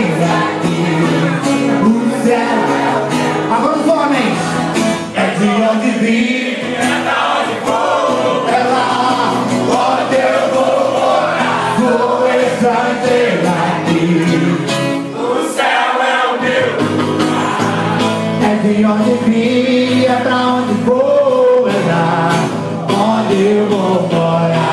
aqui. O céu, agora os homens, é de onde vim, é da onde vou, é lá onde eu vou morar. Vou exaltar aqui. O céu é o meu lugar. É de onde vim, é pra onde vou, é lá onde eu vou morar.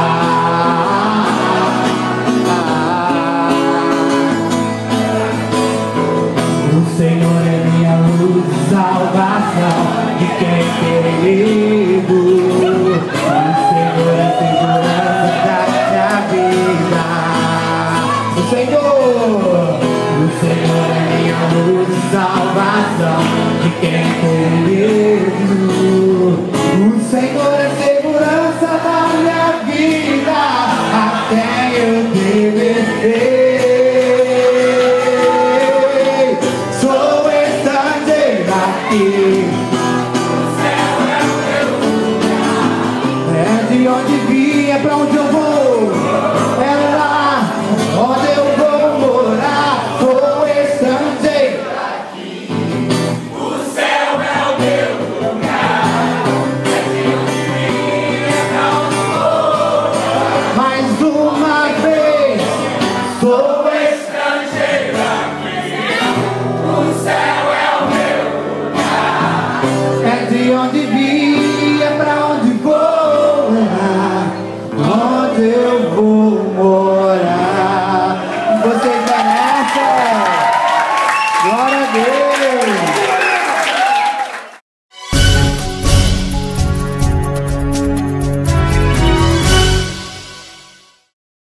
O Senhor é minha luz e salvação, de quem terei medo. O Senhor é segurança da minha vida. O Senhor é minha luz e salvação, de quem terei medo. O Senhor é segurança da minha vida.